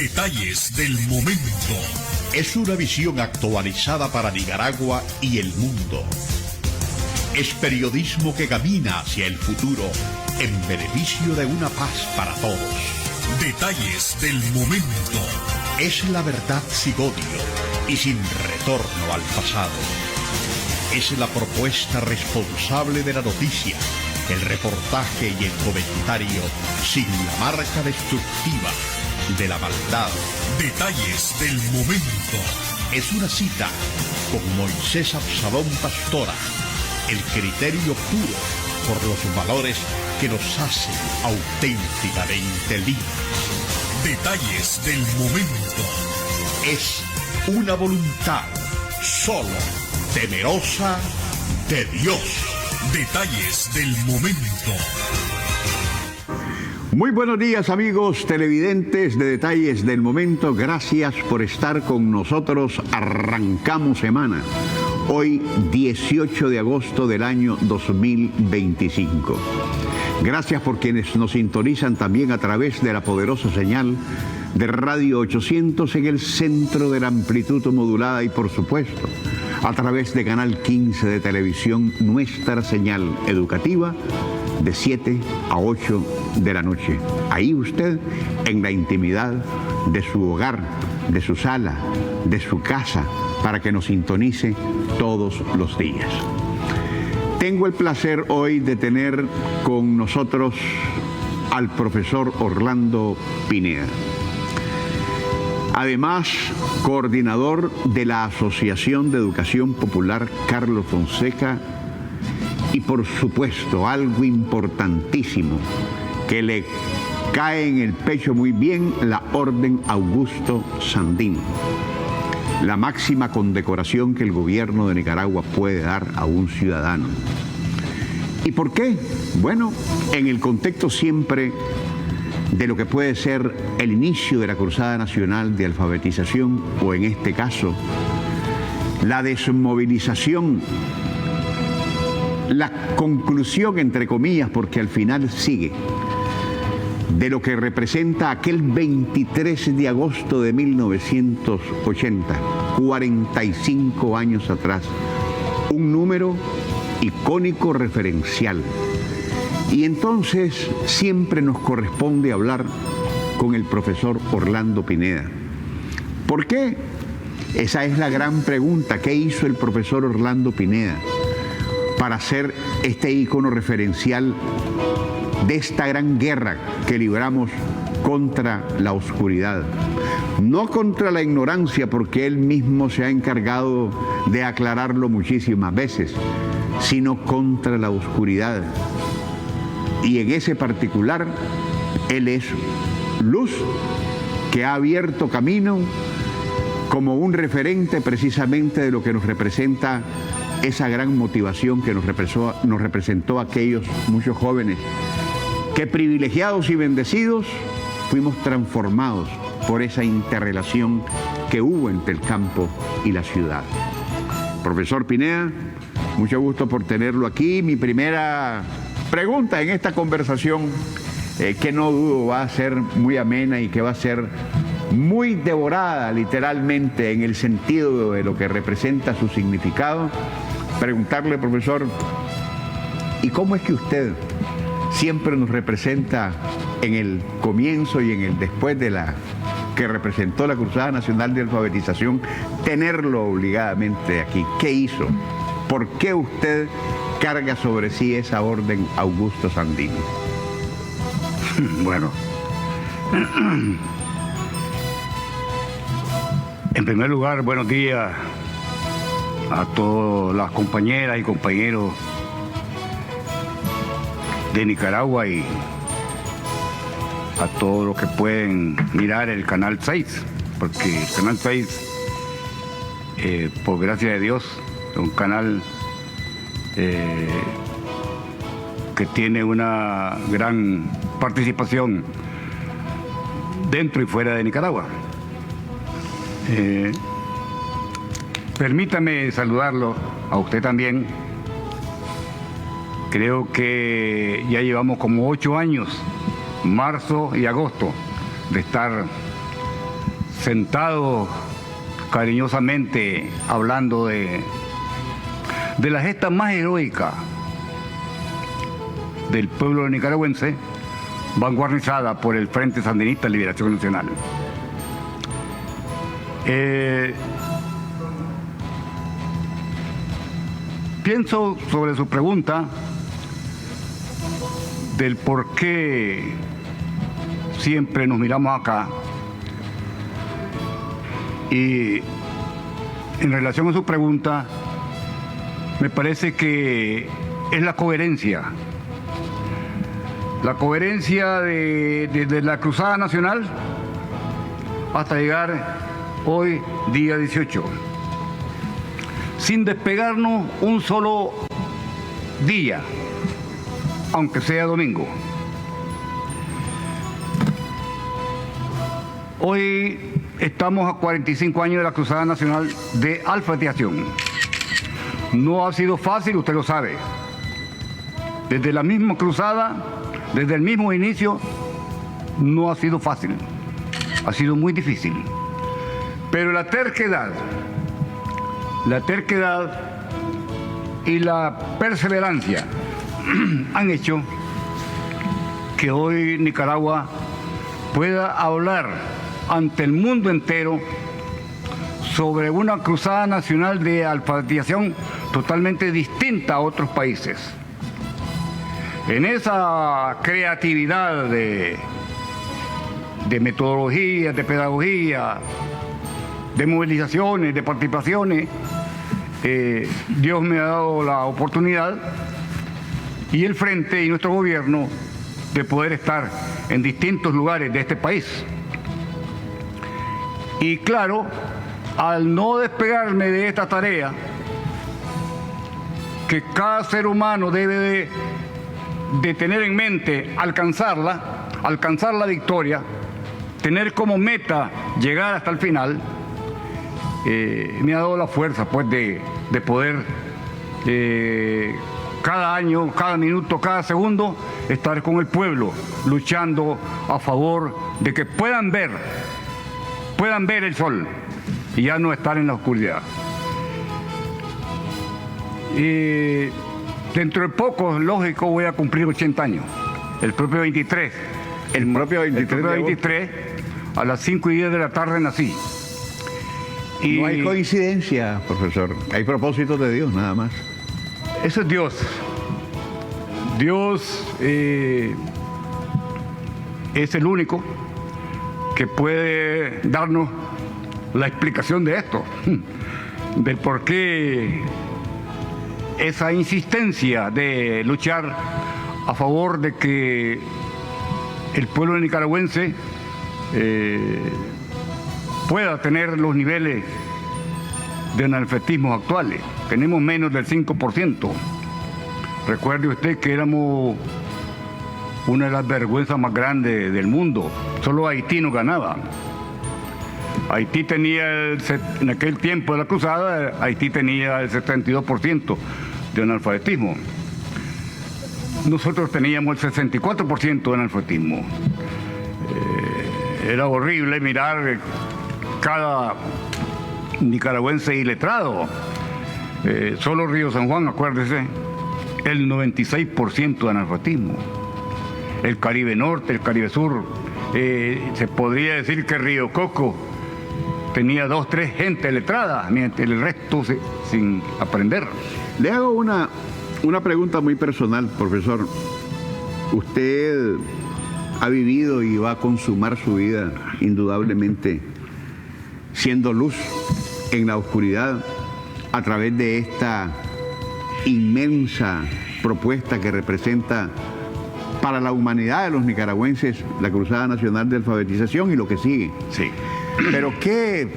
Detalles del momento. Es una visión actualizada para Nicaragua y el mundo. Es periodismo que camina hacia el futuro en beneficio de una paz para todos. Detalles del momento. Es la verdad sin odio y sin retorno al pasado. Es la propuesta responsable de la noticia, el reportaje y el comentario sin la marca destructiva de la maldad. Detalles del momento. Es una cita con Moisés Absalón Pastora, el criterio puro por los valores que nos hacen auténticamente libres. Detalles del momento. Es una voluntad solo temerosa de Dios. Detalles del momento. Muy buenos días, amigos televidentes de Detalles del Momento. Gracias por estar con nosotros. Arrancamos semana. Hoy, 18 de agosto del año 2025. Gracias por quienes nos sintonizan también a través de la poderosa señal de Radio 800 en el centro de la amplitud modulada y, por supuesto, a través de Canal 15 de televisión, nuestra señal educativa de 7 a 8 de la noche. Ahí usted, en la intimidad de su hogar, de su sala, de su casa, para que nos sintonice todos los días. Tengo el placer hoy de tener con nosotros al profesor Orlando Pineda. Además, coordinador de la Asociación de Educación Popular Carlos Fonseca y, por supuesto, algo importantísimo que le cae en el pecho muy bien, la Orden Augusto Sandino, la máxima condecoración que el gobierno de Nicaragua puede dar a un ciudadano. ¿Y por qué? Bueno, en el contexto siempre de lo que puede ser el inicio de la Cruzada Nacional de Alfabetización, o en este caso, la desmovilización, la conclusión, entre comillas, porque al final sigue, de lo que representa aquel 23 de agosto de 1980, 45 años atrás, un número icónico referencial. Y entonces siempre nos corresponde hablar con el profesor Orlando Pineda. ¿Por qué? Esa es la gran pregunta. ¿Qué hizo el profesor Orlando Pineda para ser este ícono referencial de esta gran guerra que libramos contra la oscuridad? No contra la ignorancia, porque él mismo se ha encargado de aclararlo muchísimas veces, sino contra la oscuridad. Y en ese particular, él es luz que ha abierto camino como un referente precisamente de lo que nos representa esa gran motivación que nos representó a aquellos muchos jóvenes que, privilegiados y bendecidos, fuimos transformados por esa interrelación que hubo entre el campo y la ciudad. Profesor Pineda, mucho gusto por tenerlo aquí. Mi primera pregunta en esta conversación, que no dudo va a ser muy amena y que va a ser muy devorada literalmente en el sentido de lo que representa su significado. Preguntarle, profesor, ¿y cómo es que usted siempre nos representa en el comienzo y en el después de la que representó la Cruzada Nacional de Alfabetización, tenerlo obligadamente aquí? ¿Qué hizo? ¿Por qué usted carga sobre sí esa Orden Augusto Sandino? Bueno, en primer lugar, buenos días a todas las compañeras y compañeros de Nicaragua y a todos los que pueden mirar el Canal 6, porque el Canal 6, por gracia de Dios, es un canal que tiene una gran participación dentro y fuera de Nicaragua. Permítame saludarlo a usted también. Creo que ya llevamos como 8 años, marzo y agosto, de estar sentados cariñosamente hablando de la gesta más heroica del pueblo nicaragüense, vanguardizada por el Frente Sandinista de Liberación Nacional. Pienso sobre su pregunta del por qué siempre nos miramos acá, y en relación a su pregunta me parece que es la coherencia de la Cruzada Nacional hasta llegar hoy, día 18, sin despegarnos un solo día, aunque sea domingo. Hoy estamos a 45 años de la Cruzada Nacional de alfabetización. No ha sido fácil, usted lo sabe. Desde la misma cruzada, desde el mismo inicio, no ha sido fácil. Ha sido muy difícil. Pero la terquedad y la perseverancia han hecho que hoy Nicaragua pueda hablar ante el mundo entero sobre una cruzada nacional de alfabetización totalmente distinta a otros países. En esa creatividad de metodología, de pedagogía, de movilizaciones, de participaciones, Dios me ha dado la oportunidad y el Frente y nuestro gobierno de poder estar en distintos lugares de este país. Y claro, al no despegarme de esta tarea, que cada ser humano debe de tener en mente alcanzar la victoria, tener como meta llegar hasta el final, me ha dado la fuerza pues de poder cada año, cada minuto, cada segundo estar con el pueblo luchando a favor de que puedan ver el sol y ya no estar en la oscuridad. Y dentro de poco, lógico, voy a cumplir 80 años, el propio 23. El propio 23, a las 5:10 de la tarde nací. Y no hay coincidencia, profesor, hay propósitos de Dios, nada más. Eso es Dios. Dios es el único que puede darnos la explicación de esto, del por qué esa insistencia de luchar a favor de que el pueblo nicaragüense pueda tener los niveles de analfabetismo actuales. Tenemos menos del 5%. Recuerde usted que éramos una de las vergüenzas más grandes del mundo. Solo Haití nos ganaba. Haití tenía, en aquel tiempo de la cruzada, Haití tenía el 72% de analfabetismo. Nosotros teníamos el 64% de analfabetismo. Era horrible mirar cada nicaragüense iletrado. Solo Río San Juan, acuérdese, el 96% de analfabetismo. El Caribe Norte, el Caribe Sur, se podría decir que Río Coco tenía 2, 3 gente letrada, mientras el resto sin aprender. Le hago una pregunta muy personal, profesor. Usted ha vivido y va a consumar su vida, indudablemente, siendo luz en la oscuridad a través de esta inmensa propuesta que representa para la humanidad de los nicaragüenses la Cruzada Nacional de Alfabetización y lo que sigue. Sí. Pero ¿qué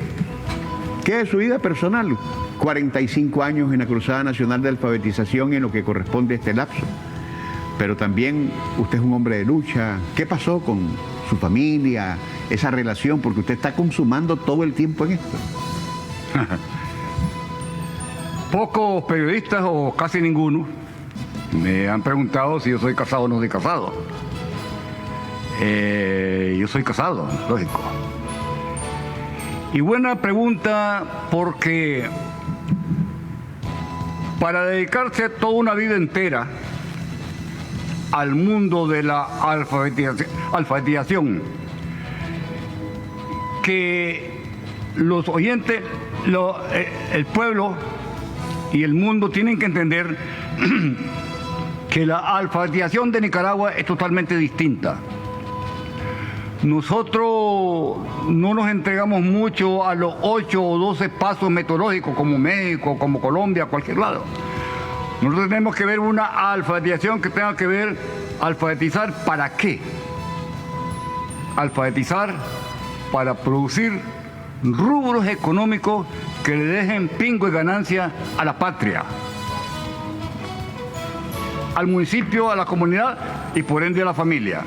es su vida personal? 45 años en la Cruzada Nacional de Alfabetización en lo que corresponde a este lapso. Pero también usted es un hombre de lucha. ¿Qué pasó con su familia, esa relación? Porque usted está consumando todo el tiempo en esto. Pocos periodistas o casi ninguno me han preguntado si yo soy casado o no soy casado. Yo soy casado, lógico. Y buena pregunta, porque para dedicarse toda una vida entera al mundo de la alfabetización, que los oyentes, el pueblo y el mundo tienen que entender que la alfabetización de Nicaragua es totalmente distinta. Nosotros no nos entregamos mucho a los 8 o 12 pasos metodológicos como México, como Colombia, cualquier lado. Nosotros tenemos que ver una alfabetización que tenga que ver, alfabetizar ¿para qué? Alfabetizar para producir rubros económicos que le dejen pingo y ganancia a la patria, al municipio, a la comunidad y por ende a la familia.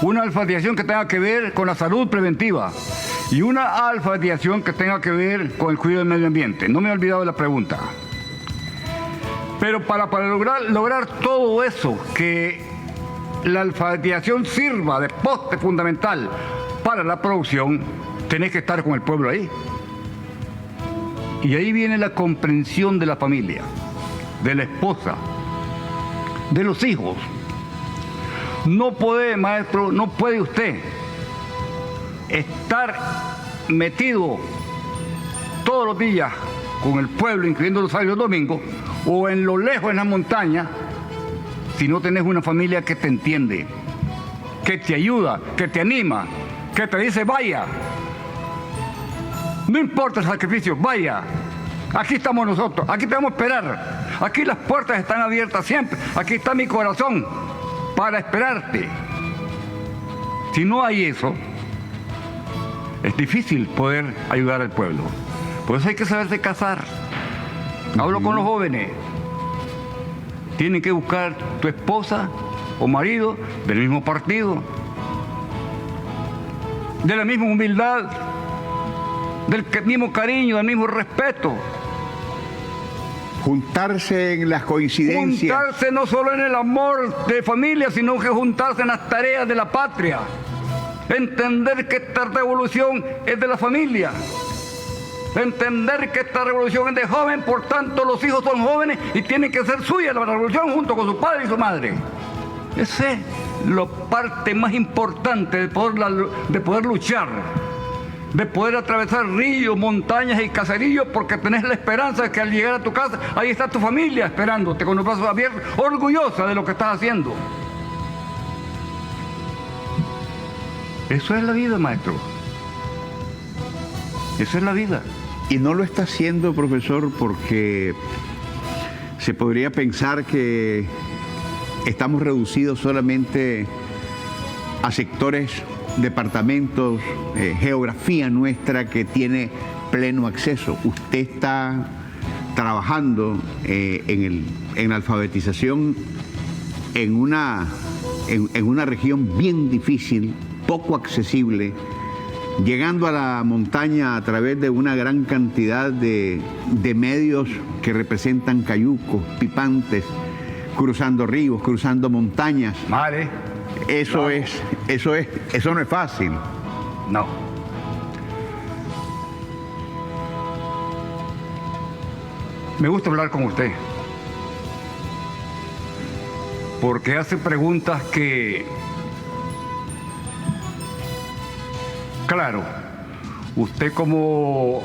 Una alfabetización que tenga que ver con la salud preventiva y una alfabetización que tenga que ver con el cuidado del medio ambiente. No me he olvidado de la pregunta. Pero para lograr todo eso, que la alfabetización sirva de poste fundamental para la producción, tenés que estar con el pueblo ahí. Y ahí viene la comprensión de la familia, de la esposa, de los hijos. No puede, maestro, no puede usted estar metido todos los días con el pueblo, incluyendo los sábados y los domingos, o en lo lejos en la montaña, si no tenés una familia que te entiende, que te ayuda, que te anima, que te dice vaya. No importa el sacrificio, vaya. Aquí estamos nosotros, aquí te vamos a esperar. Aquí las puertas están abiertas siempre. Aquí está mi corazón para esperarte. Si no hay eso, es difícil poder ayudar al pueblo. Por eso hay que saberse casar. Hablo con los jóvenes. Tienen que buscar tu esposa o marido del mismo partido, de la misma humildad, del mismo cariño, del mismo respeto. Juntarse en las coincidencias. Juntarse no solo en el amor de familia, sino que juntarse en las tareas de la patria. Entender que esta revolución es de la familia. Entender que esta revolución es de joven, por tanto los hijos son jóvenes y tienen que ser suyas la revolución junto con su padre y su madre. Esa es la parte más importante de poder luchar, de poder atravesar ríos, montañas y caseríos, porque tenés la esperanza de que al llegar a tu casa, ahí está tu familia esperándote con los brazos abiertos, orgullosa de lo que estás haciendo. Eso es la vida, maestro. Eso es la vida. Y no lo está haciendo, profesor, porque se podría pensar que estamos reducidos solamente a sectores, departamentos, geografía nuestra que tiene pleno acceso. Usted está trabajando en la alfabetización en una región bien difícil, poco accesible, llegando a la montaña a través de una gran cantidad de medios que representan cayucos, pipantes, cruzando ríos, cruzando montañas. Vale. Eso no es fácil. No. Me gusta hablar con usted, porque hace preguntas que, claro, usted como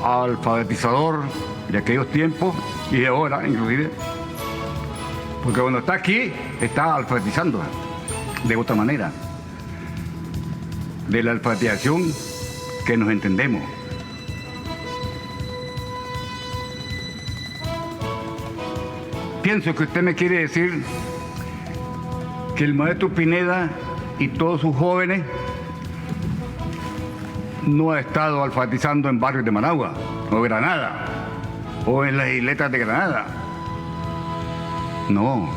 alfabetizador de aquellos tiempos y de ahora inclusive, porque cuando está aquí está alfabetizando de otra manera, de la alfabetización que nos entendemos. Pienso que usted me quiere decir que el maestro Pineda y todos sus jóvenes no ha estado alfabetizando en barrios de Managua, o Granada, o en las isletas de Granada. No,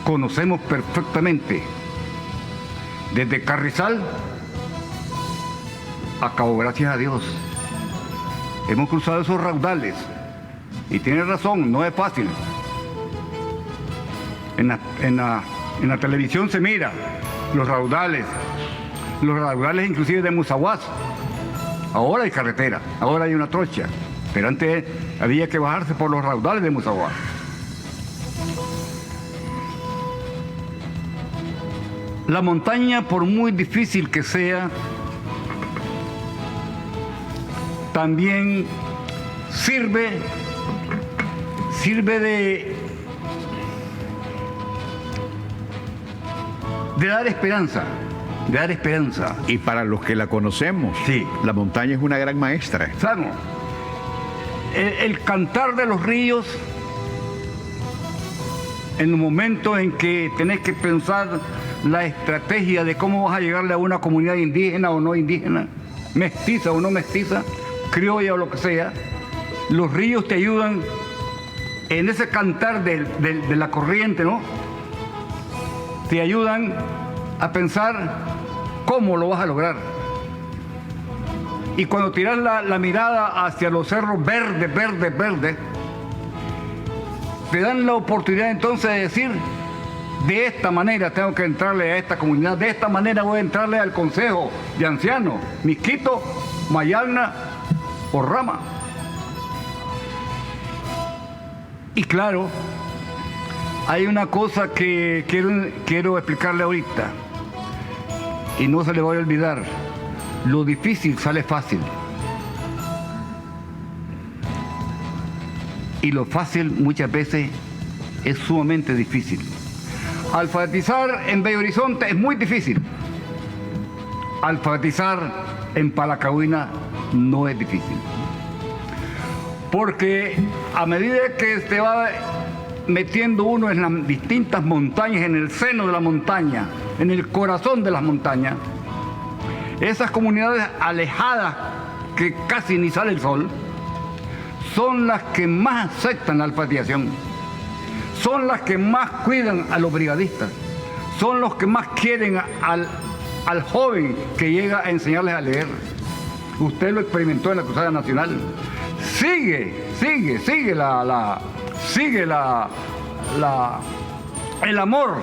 conocemos perfectamente, desde Carrizal a Cabo Gracias a Dios. Hemos cruzado esos raudales, y tiene razón, no es fácil. En la televisión se mira los raudales inclusive de Musaguas, Ahora hay carretera, ahora hay una trocha, pero antes había que bajarse por los raudales de Musaguá. La montaña, por muy difícil que sea, también sirve de dar esperanza, Y para los que la conocemos, sí, la montaña es una gran maestra. Claro, el cantar de los ríos, en el momento en que tenés que pensar la estrategia de cómo vas a llegarle a una comunidad indígena o no indígena, mestiza o no mestiza, criolla o lo que sea, los ríos te ayudan en ese cantar de la corriente, ¿no? Te ayudan a pensar cómo lo vas a lograr. Y cuando tiras la mirada hacia los cerros verdes, te dan la oportunidad entonces de decir, de esta manera tengo que entrarle a esta comunidad, de esta manera voy a entrarle al consejo de ancianos, Misquito, Mayagna o Rama. Y claro, hay una cosa que quiero explicarle ahorita, y no se le va a olvidar: lo difícil sale fácil, y lo fácil muchas veces es sumamente difícil. Alfabetizar en Bello Horizonte es muy difícil. Alfabetizar en Palacahuina no es difícil, porque a medida que se va metiendo uno en las distintas montañas, en el seno de la montaña, en el corazón de las montañas, esas comunidades alejadas que casi ni sale el sol, son las que más aceptan la alfabetización, son las que más cuidan a los brigadistas, son los que más quieren al joven que llega a enseñarles a leer. Usted lo experimentó en la Cruzada Nacional. Sigue el amor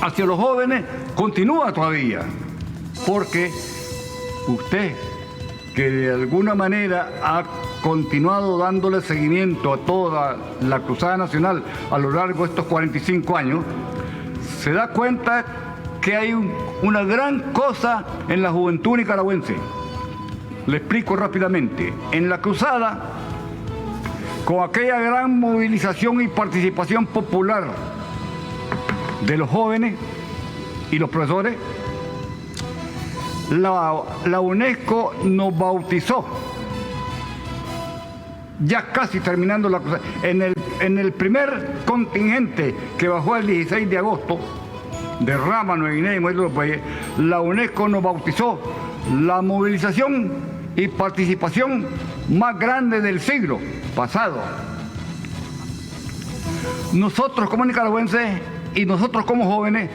hacia los jóvenes, continúa todavía, porque usted, que de alguna manera ha continuado dándole seguimiento a toda la Cruzada Nacional a lo largo de estos 45 años, se da cuenta que hay una gran cosa en la juventud nicaragüense. Le explico rápidamente. En la Cruzada, con aquella gran movilización y participación popular de los jóvenes y los profesores, la UNESCO nos bautizó, ya casi terminando la Cruzada. En el primer contingente que bajó el 16 de agosto, de Rama, Nueva Guinea y Muelle de los Bueyes, la UNESCO nos bautizó la movilización y participación más grande del siglo pasado. Nosotros como nicaragüenses y nosotros como jóvenes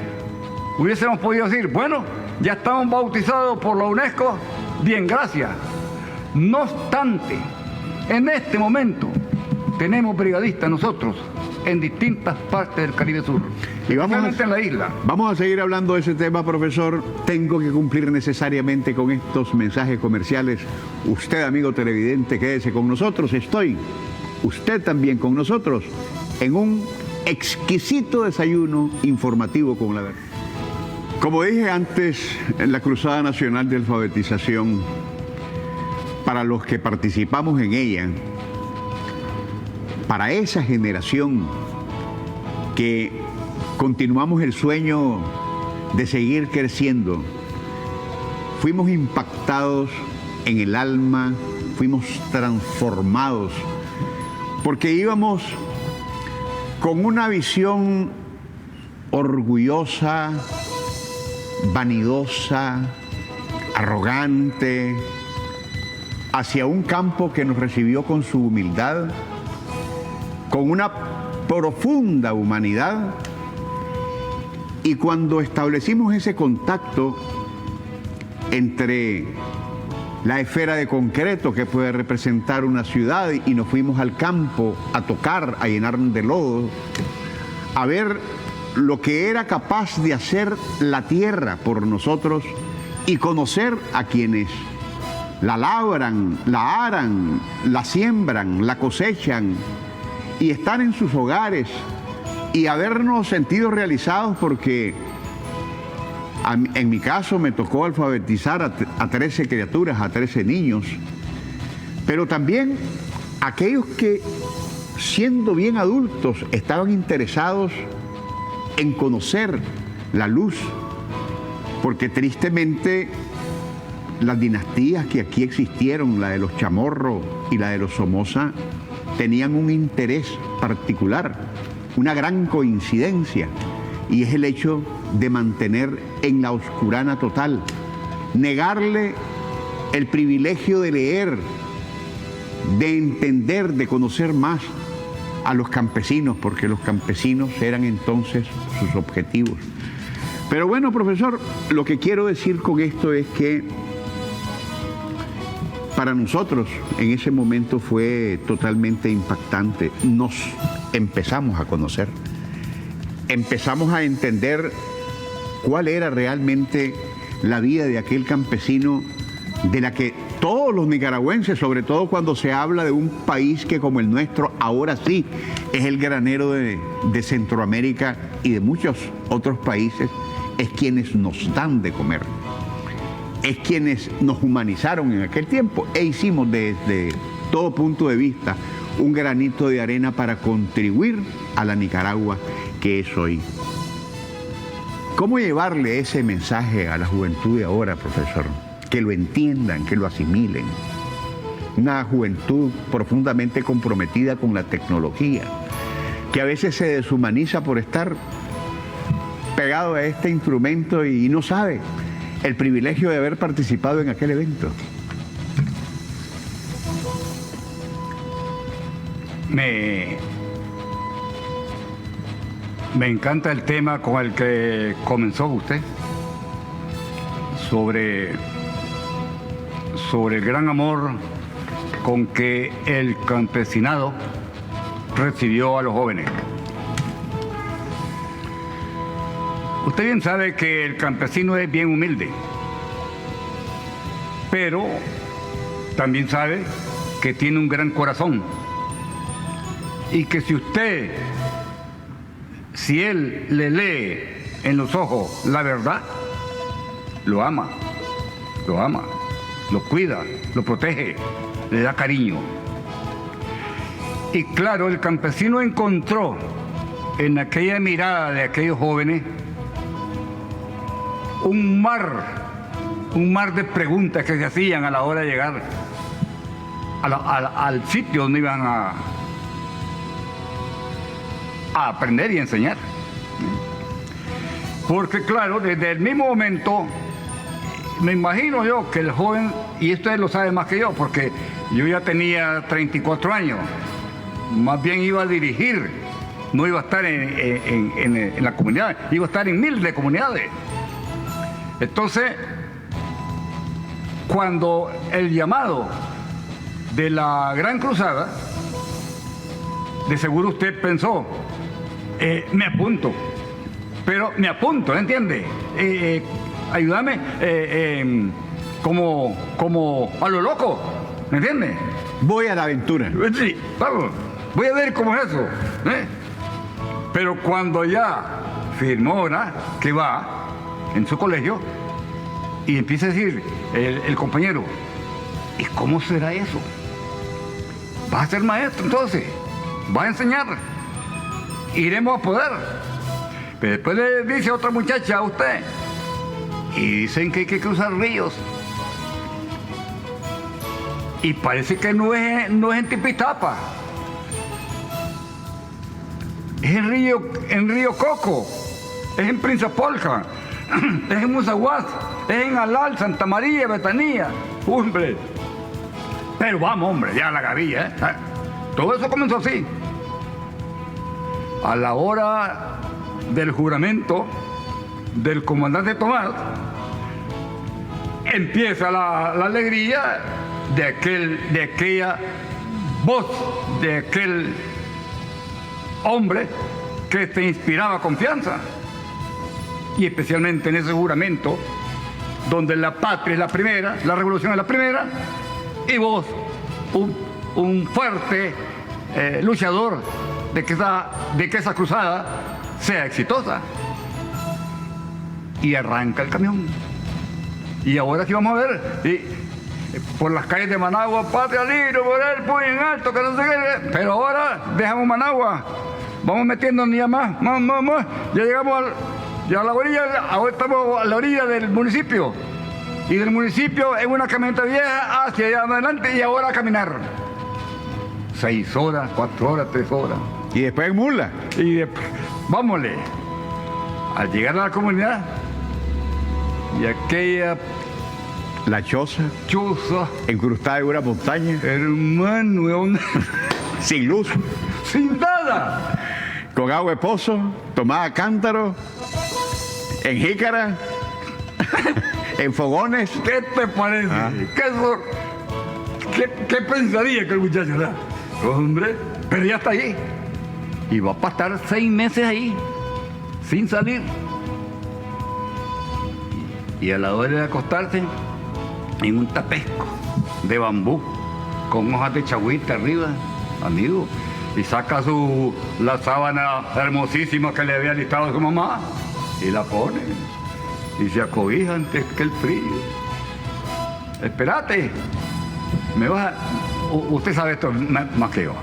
hubiésemos podido decir, bueno, ya estamos bautizados por la UNESCO, bien, gracias. No obstante, en este momento tenemos brigadistas nosotros en distintas partes del Caribe Sur, y especialmente en la isla. Vamos a seguir hablando de ese tema, profesor. Tengo que cumplir necesariamente con estos mensajes comerciales. Usted, amigo televidente, quédese con nosotros. Usted también con nosotros, en un exquisito desayuno informativo con la verdad. Como dije antes, en la Cruzada Nacional de Alfabetización, para los que participamos en ella, para esa generación que continuamos el sueño de seguir creciendo, fuimos impactados en el alma, fuimos transformados, porque íbamos con una visión orgullosa, vanidosa, arrogante, hacia un campo que nos recibió con su humildad, con una profunda humanidad. Y cuando establecimos ese contacto entre la esfera de concreto que puede representar una ciudad y nos fuimos al campo a tocar, a llenarnos de lodo, a ver lo que era capaz de hacer la tierra por nosotros y conocer a quienes la labran, la aran, la siembran, la cosechan y están en sus hogares y habernos sentido realizados porque en mi caso me tocó alfabetizar a 13 criaturas, a 13 niños, pero también aquellos que siendo bien adultos estaban interesados en conocer la luz, porque tristemente las dinastías que aquí existieron, la de los Chamorro y la de los Somoza, tenían un interés particular, una gran coincidencia, y es el hecho de mantener en la oscurana total, negarle el privilegio de leer, de entender, de conocer más a los campesinos, porque los campesinos eran entonces sus objetivos. Pero bueno, profesor, lo que quiero decir con esto es que para nosotros en ese momento fue totalmente impactante. Nos empezamos a conocer, empezamos a entender cuál era realmente la vida de aquel campesino, de la que todos los nicaragüenses, sobre todo cuando se habla de un país que como el nuestro, ahora sí es el granero de Centroamérica y de muchos otros países, es quienes nos dan de comer, es quienes nos humanizaron en aquel tiempo e hicimos desde todo punto de vista un granito de arena para contribuir a la Nicaragua que es hoy. ¿Cómo llevarle ese mensaje a la juventud de ahora, profesor? Que lo entiendan, que lo asimilen. Una juventud profundamente comprometida con la tecnología, que a veces se deshumaniza por estar pegado a este instrumento y no sabe el privilegio de haber participado en aquel evento. Me encanta el tema con el que comenzó usted, sobre el gran amor con que el campesinado recibió a los jóvenes. Usted bien sabe que el campesino es bien humilde, pero también sabe que tiene un gran corazón y que si él le lee en los ojos la verdad, lo ama, lo cuida, lo protege, le da cariño. Y claro, el campesino encontró en aquella mirada de aquellos jóvenes un mar de preguntas que se hacían a la hora de llegar al sitio donde iban a aprender y enseñar. Porque claro, desde el mismo momento, me imagino yo que el joven, y usted lo sabe más que yo, porque yo ya tenía 34 años, más bien iba a dirigir, no iba a estar en la comunidad, iba a estar en 1000 de comunidades. Entonces, cuando el llamado de la Gran Cruzada, de seguro usted pensó, me apunto, ¿entiende? Ayúdame, como a lo loco, ¿me entiende? Voy a la aventura. Sí, vamos, voy a ver cómo es eso, ¿eh? Pero cuando ya firmó, ¿verdad?, que va en su colegio, y empieza a decir el compañero, ¿y cómo será eso? ¿Vas a ser maestro entonces? ¿Vas a enseñar? ¿Iremos a poder? Pero después le dice otra muchacha a usted, y dicen que hay que cruzar ríos. Y parece que no es en Tipitapa. Es en Río Coco, es en Prinzapolca, es en Musaguas, es en Alal, Santa María, Betanía. Hombre. Pero vamos, hombre, ya la gavilla, ¿eh? Todo eso comenzó así. A la hora del juramento del comandante Tomás, empieza la alegría de aquella voz, de aquel hombre que te inspiraba confianza. Y especialmente en ese juramento donde la patria es la primera, la revolución es la primera, y vos, un fuerte luchador de que esa cruzada sea exitosa. Y arranca el camión. Y ahora sí vamos a ver, por las calles de Managua, patria libre, por el puño en alto, que no sé qué. Pero ahora dejamos Managua, vamos metiéndonos ya más. Ya llegamos a la orilla, ahora estamos a la orilla del municipio. Y del municipio en una camioneta vieja hacia allá adelante y ahora a caminar. 6 horas, 4 horas, 3 horas. Y después en mula. Y después, vámonos. Al llegar a la comunidad, y aquella La choza, choza, encrustada en una montaña, hermano, sin luz, sin nada. con agua de pozo, tomada a cántaro, en jícara, en fogones. ¿Qué te parece? ¿Qué pensaría que el muchacho da? Hombre, pero ya está ahí. Y va a pasar 6 meses ahí, sin salir. Y a la hora de acostarse, en un tapesco de bambú, con hojas de chagüita arriba, amigo, y saca la sábana hermosísima que le había listado a su mamá, y la pone, y se acobija antes que el frío. Espérate, usted sabe esto más que yo.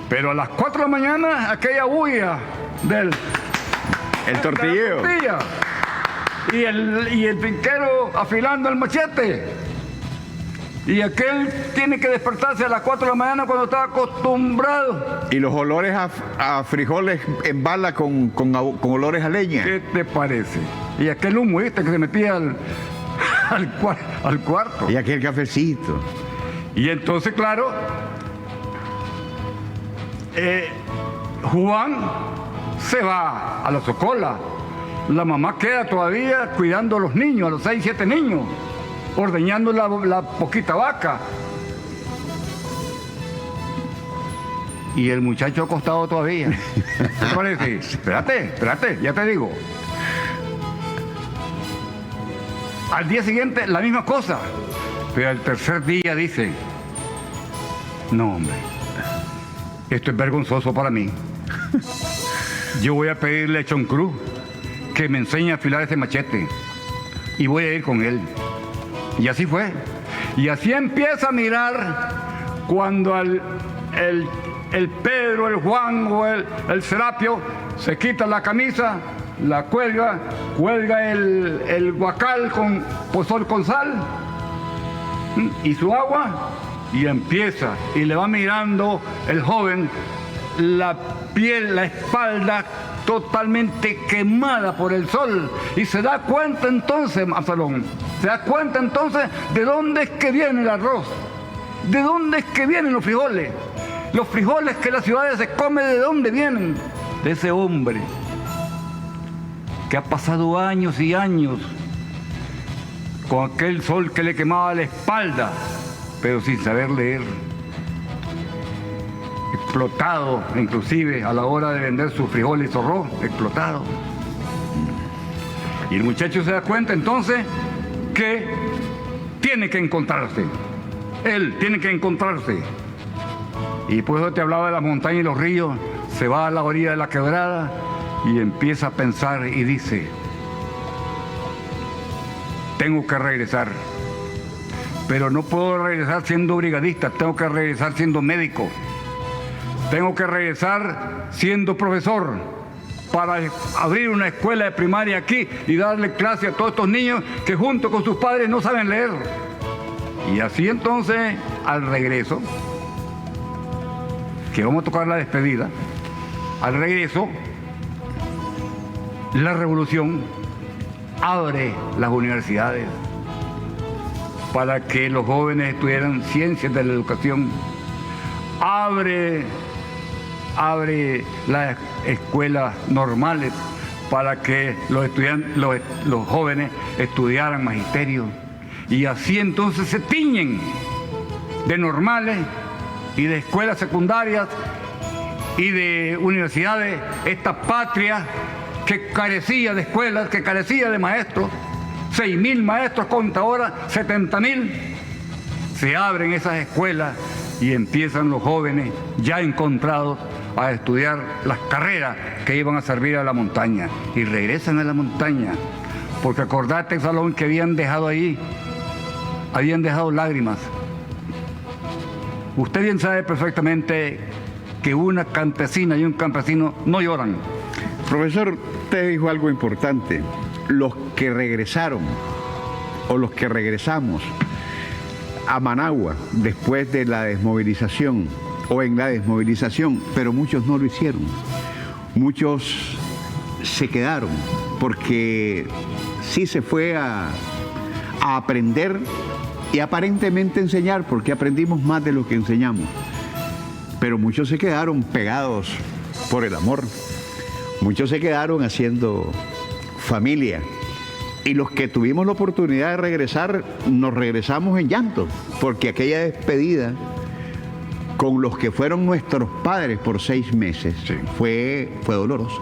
Pero a las 4 de la mañana, aquella bulla del... El tortilleo. Y el finquero afilando el machete. Y aquel tiene que despertarse a las 4 de la mañana cuando está acostumbrado. Y los olores a frijoles en bala con olores a leña. ¿Qué te parece? Y aquel humo que se metía al cuarto. Y aquel cafecito. Y entonces, claro, Juan se va a la Socola. La mamá queda todavía cuidando a los niños, a los 6, 7 niños, ordeñando la poquita vaca. Y el muchacho acostado todavía. ¿Qué te parece? Espérate, ya te digo. Al día siguiente, la misma cosa. Pero al tercer día dice, no, hombre, esto es vergonzoso para mí. Yo voy a pedirle a Chon Cruz que me enseñe a afilar ese machete y voy a ir con él. Y así fue. Y así empieza a mirar cuando el Pedro, el Juan o el Serapio se quita la camisa, la cuelga el guacal con pozol con sal y su agua, y empieza, y le va mirando el joven la piel, la espalda totalmente quemada por el sol, y se da cuenta entonces, Absalón, de dónde es que viene el arroz, de dónde es que vienen los frijoles que las ciudades se comen, de dónde vienen, de ese hombre que ha pasado años y años con aquel sol que le quemaba la espalda, pero sin saber leer, explotado inclusive a la hora de vender sus frijoles y su arroz, explotado. Y el muchacho se da cuenta entonces que tiene que encontrarse, él tiene que encontrarse. Y por eso te hablaba de las montañas y los ríos. Se va a la orilla de la quebrada y empieza a pensar y dice, tengo que regresar, pero no puedo regresar siendo brigadista, tengo que regresar siendo médico, tengo que regresar siendo profesor para abrir una escuela de primaria aquí y darle clase a todos estos niños que junto con sus padres no saben leer. Y así entonces, al regreso, que vamos a tocar la despedida, al regreso, la revolución abre las universidades para que los jóvenes estudiaran ciencias de la educación, abre las escuelas normales para que los jóvenes estudiaran magisterio, y así entonces se tiñen de normales y de escuelas secundarias y de universidades esta patria que carecía de escuelas, que carecía de maestros, 6.000 maestros contra ahora 70.000. Se abren esas escuelas y empiezan los jóvenes ya encontrados a estudiar las carreras que iban a servir a la montaña. Y regresan a la montaña, porque acordate, Salón, que habían dejado ahí, habían dejado lágrimas. Usted bien sabe perfectamente que una campesina y un campesino no lloran. Profesor, usted dijo algo importante. Los que regresaron o los que regresamos a Managua después de la desmovilización o en la desmovilización, pero muchos no lo hicieron. Muchos se quedaron porque sí se fue a aprender y aparentemente enseñar, porque aprendimos más de lo que enseñamos. Pero muchos se quedaron pegados por el amor. Muchos se quedaron haciendo familia. Y los que tuvimos la oportunidad de regresar, nos regresamos en llanto, porque aquella despedida con los que fueron nuestros padres por 6 meses fue dolorosa,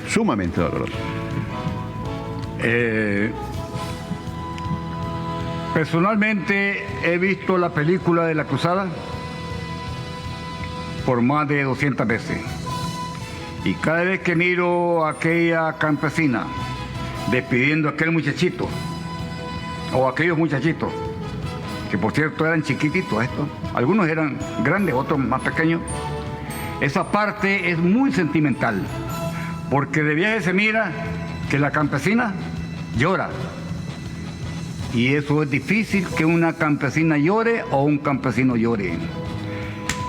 sumamente dolorosa. Personalmente he visto la película de La Cruzada por más de 200 veces. Y cada vez que miro a aquella campesina despidiendo a aquel muchachito, o a aquellos muchachitos, que por cierto eran chiquititos estos, algunos eran grandes, otros más pequeños, esa parte es muy sentimental, porque de viaje se mira que la campesina llora. Y eso es difícil, que una campesina llore o un campesino llore.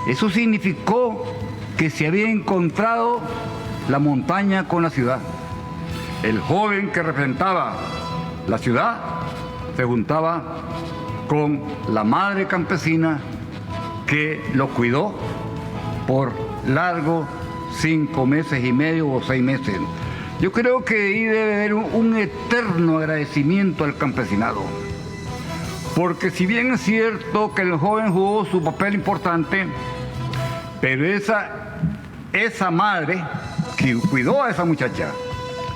Eso significó que se había encontrado la montaña con la ciudad. El joven que representaba la ciudad se juntaba con la madre campesina que lo cuidó por largos 5 meses y medio o 6 meses. Yo creo que ahí debe haber un eterno agradecimiento al campesinado. Porque si bien es cierto que el joven jugó su papel importante, pero esa madre que cuidó a esa muchacha,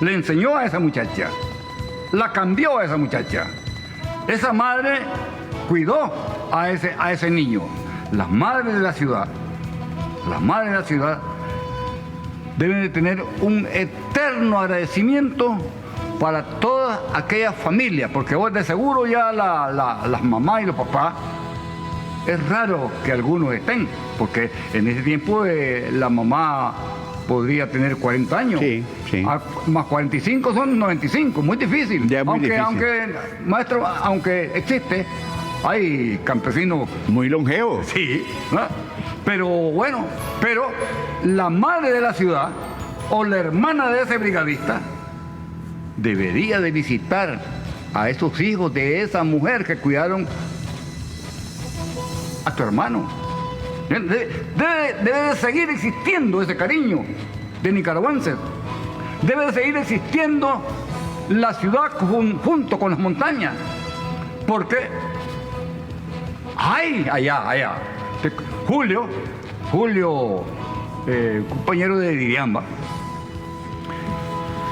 le enseñó a esa muchacha, la cambió a esa muchacha. Esa madre cuidó a ese niño. Las madres de la ciudad deben de tener un eterno agradecimiento para todas aquellas familias, porque vos de seguro ya las mamás y los papás, es raro que algunos estén, porque en ese tiempo la mamá podría tener 40 años, sí. Más 45 son 95, muy difícil. Ya muy difícil. Maestro, aunque existe, hay campesinos muy longevos. Sí, ¿no? Pero bueno, la madre de la ciudad o la hermana de ese brigadista debería de visitar a esos hijos de esa mujer que cuidaron a tu hermano. Debe de seguir existiendo ese cariño de nicaragüenses. Debe de seguir existiendo la ciudad junto con las montañas. Porque hay allá, Julio, compañero de Diriamba,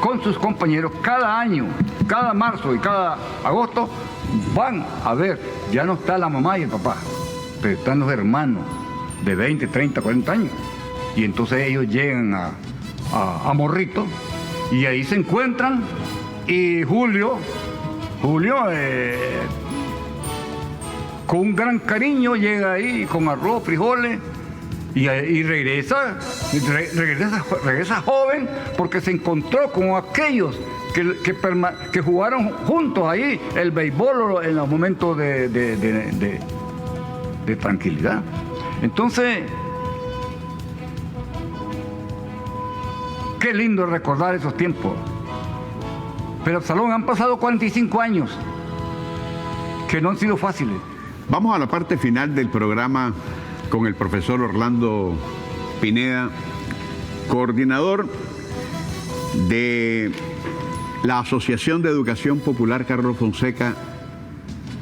con sus compañeros cada año, cada marzo y cada agosto, van a ver, ya no está la mamá y el papá, pero están los hermanos de 20, 30, 40 años. Y entonces ellos llegan a Morrito y ahí se encuentran, y Julio con un gran cariño llega ahí con arroz, frijoles, y regresa joven, porque se encontró con aquellos que jugaron juntos ahí el béisbol en los momentos de tranquilidad. Entonces, qué lindo recordar esos tiempos. Pero, Absalón, han pasado 45 años que no han sido fáciles. Vamos a la parte final del programa con el profesor Orlando Pineda, coordinador de la Asociación de Educación Popular Carlos Fonseca,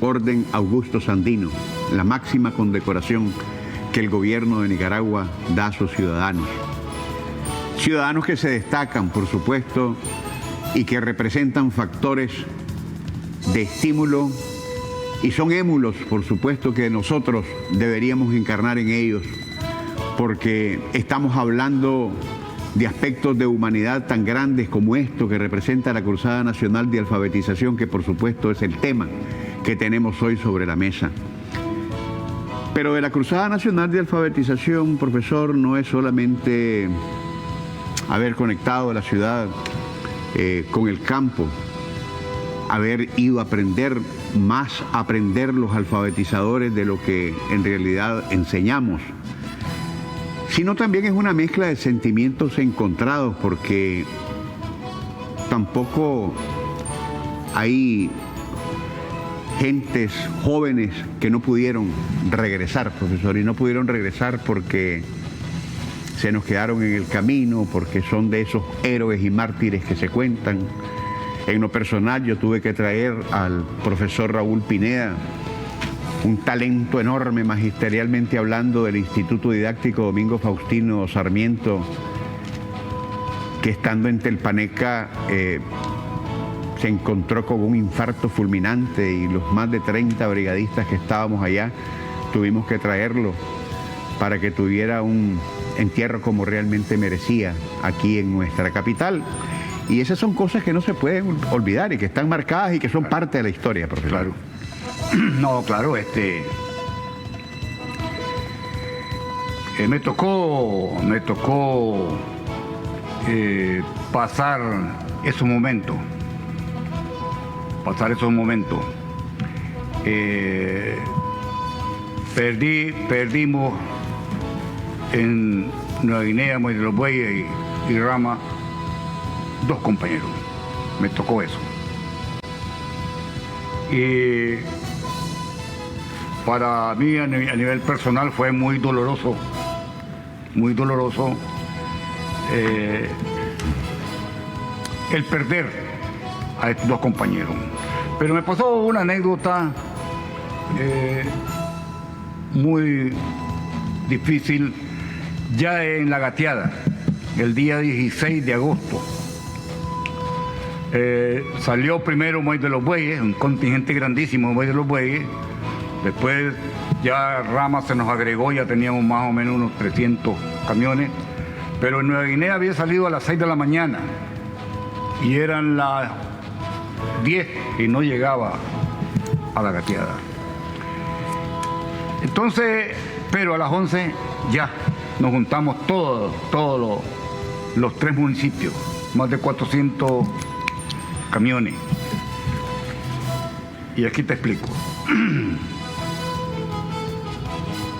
Orden Augusto Sandino, la máxima condecoración que el gobierno de Nicaragua da a sus ciudadanos. Ciudadanos que se destacan, por supuesto, y que representan factores de estímulo, y son émulos, por supuesto, que nosotros deberíamos encarnar en ellos, porque estamos hablando de aspectos de humanidad tan grandes como esto que representa la Cruzada Nacional de Alfabetización, que por supuesto es el tema que tenemos hoy sobre la mesa. Pero de la Cruzada Nacional de Alfabetización, profesor, no es solamente haber conectado la ciudad con el campo, haber ido a aprender los alfabetizadores de lo que en realidad enseñamos, sino también es una mezcla de sentimientos encontrados, porque tampoco hay gentes jóvenes que no pudieron regresar, profesor, y no pudieron regresar porque se nos quedaron en el camino, porque son de esos héroes y mártires que se cuentan. En lo personal, yo tuve que traer al profesor Raúl Pineda, un talento enorme magisterialmente hablando del Instituto Didáctico Domingo Faustino Sarmiento, que estando en Telpaneca se encontró con un infarto fulminante, y los más de 30 brigadistas que estábamos allá tuvimos que traerlo para que tuviera un entierro como realmente merecía aquí en nuestra capital. Y esas son cosas que no se pueden olvidar y que están marcadas y que son parte de la historia, profesor. Claro. No, claro, me tocó pasar esos momentos. Perdimos en Nueva Guinea, Muelle de los Bueyes y Rama 2 compañeros. Me tocó eso. Y para mí a nivel personal fue muy doloroso el perder a estos 2 compañeros. Pero me pasó una anécdota muy difícil ya en la gateada, el día 16 de agosto. Salió primero Muelle de los Bueyes, un contingente grandísimo de Muelle de los Bueyes. Después ya Rama se nos agregó, ya teníamos más o menos unos 300 camiones. Pero en Nueva Guinea había salido a las 6 de la mañana y eran las 10 y no llegaba a la gateada. Entonces, pero a las 11 ya nos juntamos todos los 3 municipios, más de 400 camiones. Y aquí te explico.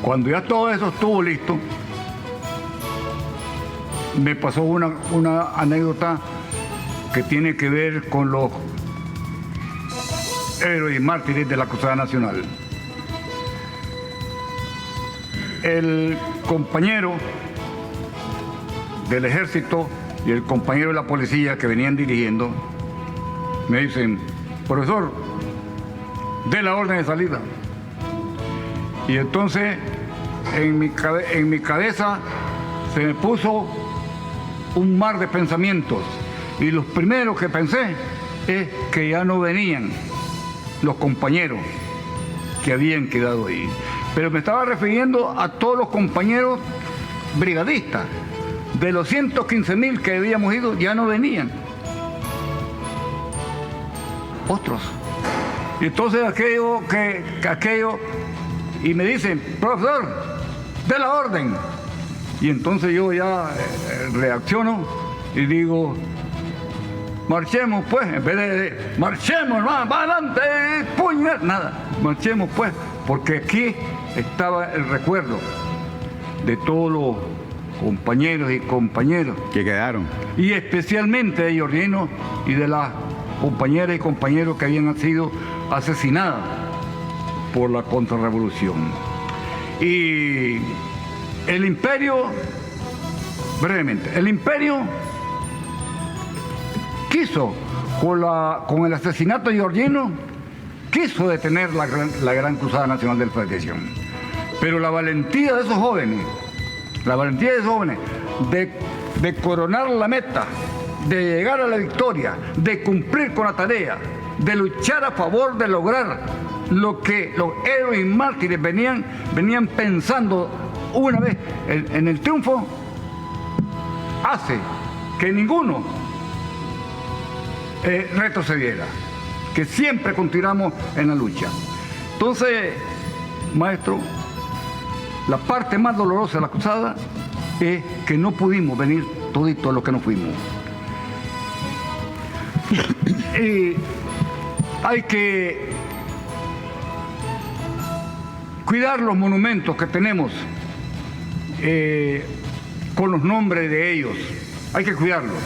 Cuando ya todo eso estuvo listo, me pasó una anécdota que tiene que ver con los héroes y mártires de la Cruzada Nacional. El compañero del ejército y el compañero de la policía que venían dirigiendo me dicen: profesor, dé la orden de salida. Y entonces en mi cabeza se me puso un mar de pensamientos, y los primeros que pensé es que ya no venían los compañeros que habían quedado ahí. Pero me estaba refiriendo a todos los compañeros brigadistas. De los 115.000 que habíamos ido, ya no venían otros. Y entonces aquello, y me dicen: profesor, dé la orden. Y entonces yo ya reacciono y digo: marchemos pues, en vez de marchemos, va adelante, puñal, nada, marchemos pues, porque aquí estaba el recuerdo de todos los compañeros y compañeras que quedaron, y especialmente de Giorgino y de las compañeras y compañeros que habían sido asesinadas por la contrarrevolución. Y el imperio, brevemente, el imperio quiso, con el asesinato de Giorgino, quiso detener la gran Cruzada Nacional de Alfabetización. Pero la valentía de esos jóvenes, de coronar la meta, de llegar a la victoria, de cumplir con la tarea, de luchar a favor de lograr lo que los héroes y mártires venían pensando una vez en el triunfo, hace que ninguno retrocediera, que siempre continuamos en la lucha. Entonces, maestro, la parte más dolorosa de la cruzada es que no pudimos venir toditos los que no fuimos. Y hay que cuidar los monumentos que tenemos con los nombres de ellos. Hay que cuidarlos.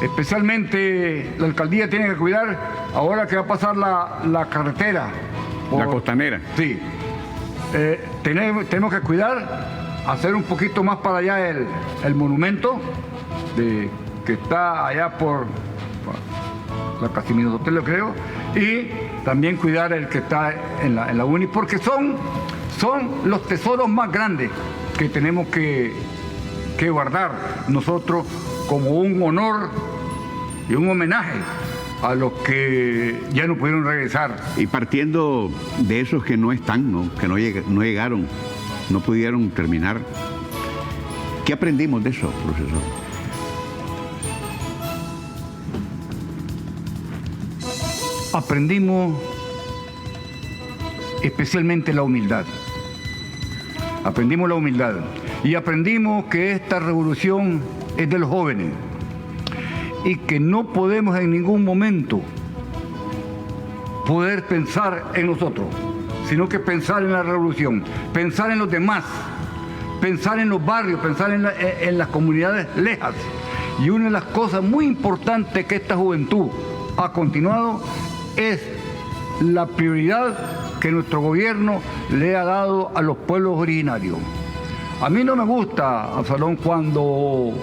Especialmente la alcaldía tiene que cuidar ahora que va a pasar la carretera. La costanera. Sí. Tenemos que cuidar, hacer un poquito más para allá el monumento que está allá por la Casimiro Hotel, creo, y también cuidar el que está en la Uni, porque son los tesoros más grandes que tenemos que guardar nosotros como un honor y un homenaje a los que ya no pudieron regresar. Y partiendo de esos que no están, ¿no? Que no llegaron, no pudieron terminar, ¿qué aprendimos de eso, profesor? Aprendimos especialmente la humildad. Aprendimos la humildad y aprendimos que esta revolución es de los jóvenes y que no podemos en ningún momento poder pensar en nosotros, sino que pensar en la revolución, pensar en los demás, pensar en los barrios, pensar en las comunidades lejas. Y una de las cosas muy importantes que esta juventud ha continuado es la prioridad que nuestro gobierno le ha dado a los pueblos originarios. A mí no me gusta, Absalón, cuando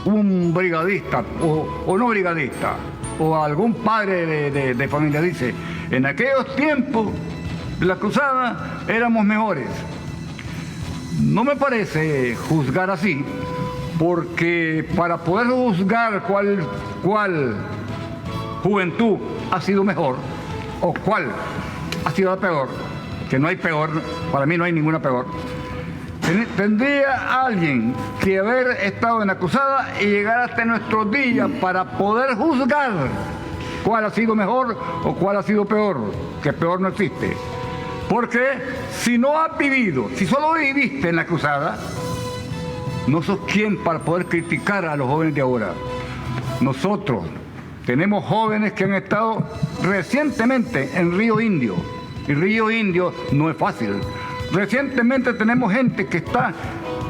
un brigadista o no brigadista o algún padre de familia dice: en aquellos tiempos de la cruzada éramos mejores. No me parece juzgar así, porque para poder juzgar cuál juventud ha sido mejor o cuál ha sido la peor, que no hay peor, para mí no hay ninguna peor, tendría alguien que haber estado en la cruzada y llegar hasta nuestros días para poder juzgar cuál ha sido mejor o cuál ha sido peor, que peor no existe. Porque si no has vivido, si solo viviste en la cruzada, no sos quien para poder criticar a los jóvenes de ahora. Nosotros tenemos jóvenes que han estado recientemente en Río Indio, y Río Indio no es fácil. Recientemente tenemos gente que está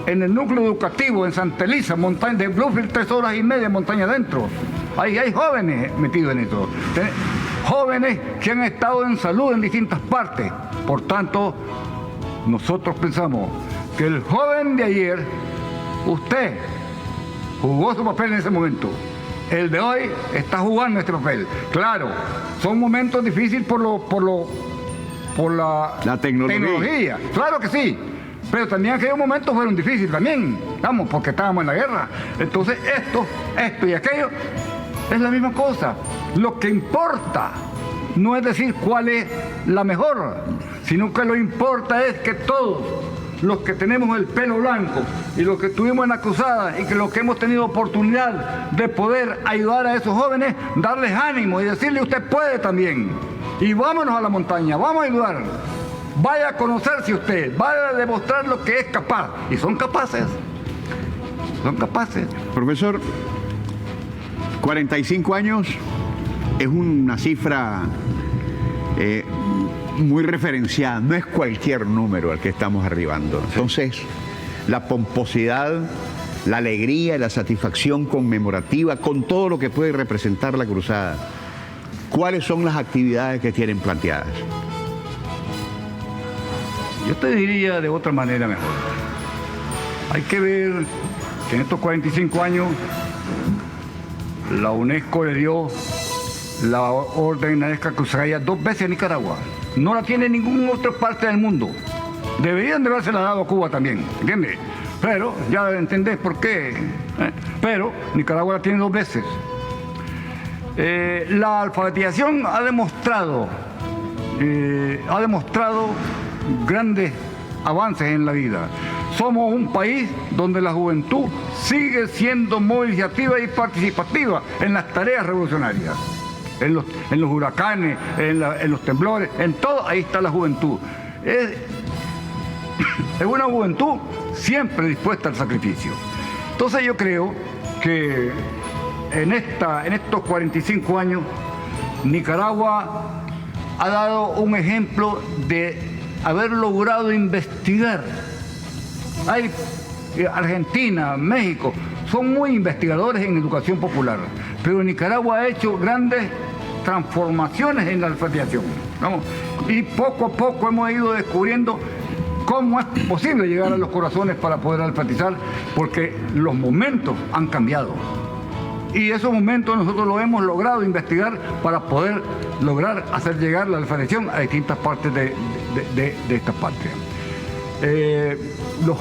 en el núcleo educativo en Santa Elisa, montaña de Bluefield, 3 horas y media montaña adentro. Hay jóvenes metidos en esto. Jóvenes que han estado en salud en distintas partes. Por tanto, nosotros pensamos que el joven de ayer, usted jugó su papel en ese momento. El de hoy está jugando este papel. Claro, son momentos difíciles por la tecnología. Claro que sí. Pero también aquellos momentos fueron difíciles también. Vamos, porque estábamos en la guerra. Entonces esto y aquello es la misma cosa. Lo que importa no es decir cuál es la mejor, sino que lo que importa es que todos los que tenemos el pelo blanco y los que estuvimos en la cruzada y que los que hemos tenido oportunidad de poder ayudar a esos jóvenes, darles ánimo y decirle: usted puede también. Y vámonos a la montaña, vamos a ayudar. Vaya a conocerse usted, vaya a demostrar lo que es capaz. Y son capaces. Son capaces. Profesor, 45 años es una cifra muy referenciada, no es cualquier número al que estamos arribando. Entonces, la pomposidad, la alegría y la satisfacción conmemorativa con todo lo que puede representar la cruzada, ¿cuáles son las actividades que tienen planteadas? Yo te diría de otra manera mejor. Hay que ver que en estos 45 años la UNESCO le dio la orden Nadezhda Cruzadilla 2 veces a Nicaragua. No la tiene en ninguna otra parte del mundo. Deberían de haberse la dado a Cuba también, ¿entiendes? Pero ya entendés por qué. Pero Nicaragua la tiene 2 veces. La alfabetización ha demostrado grandes avances en la vida. Somos un país donde la juventud sigue siendo movilizativa y participativa en las tareas revolucionarias. En los huracanes, en los temblores, en todo, ahí está la juventud. Es una juventud siempre dispuesta al sacrificio. Entonces yo creo que en estos 45 años, Nicaragua ha dado un ejemplo de haber logrado investigar. Hay Argentina, México, son muy investigadores en educación popular, pero Nicaragua ha hecho grandes transformaciones en la alfabetización, ¿no? Y poco a poco hemos ido descubriendo cómo es posible llegar a los corazones para poder alfabetizar, porque los momentos han cambiado. Y esos momentos nosotros lo hemos logrado investigar para poder lograr hacer llegar la alfabetización a distintas partes de esta patria. Los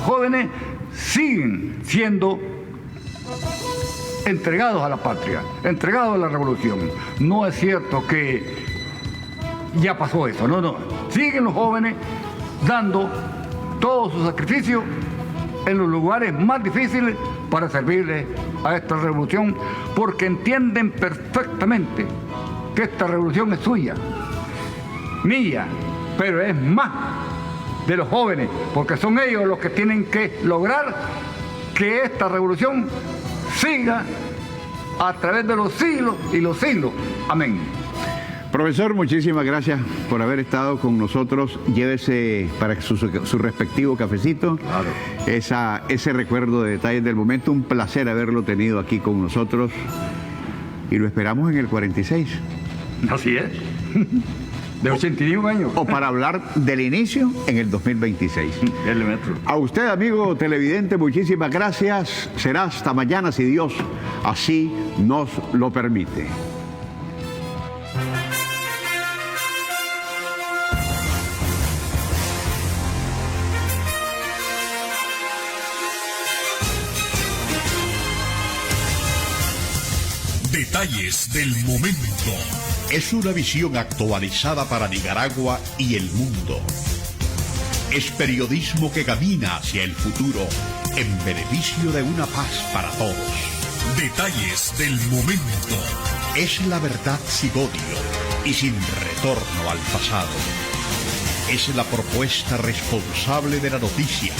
jóvenes siguen siendo entregados a la patria, entregados a la revolución. No es cierto que ya pasó eso, no. Siguen los jóvenes dando todo su sacrificio en los lugares más difíciles para servirle a esta revolución, porque entienden perfectamente que esta revolución es suya, mía, pero es más de los jóvenes, porque son ellos los que tienen que lograr que esta revolución siga a través de los siglos y los siglos. Amén. Profesor, muchísimas gracias por haber estado con nosotros. Llévese para su respectivo cafecito. Claro. Ese recuerdo de detalles del momento. Un placer haberlo tenido aquí con nosotros. Y lo esperamos en el 46. Así es. De 81 años. O para hablar del inicio en el 2026. El metro. A usted, amigo televidente, muchísimas gracias. Será hasta mañana si Dios así nos lo permite. Detalles del momento. Es una visión actualizada para Nicaragua y el mundo. Es periodismo que camina hacia el futuro en beneficio de una paz para todos. Detalles del momento. Es la verdad sin odio y sin retorno al pasado. Es la propuesta responsable de la noticia,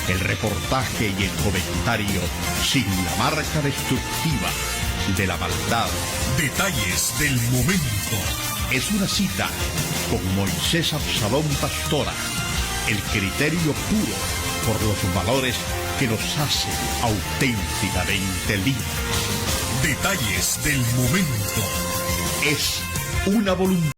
el reportaje y el comentario sin la marca destructiva de la maldad. Detalles del momento. Es una cita con Moisés Absalón Pastora. El criterio puro por los valores que nos hacen auténticamente libres. Detalles del momento. Es una voluntad.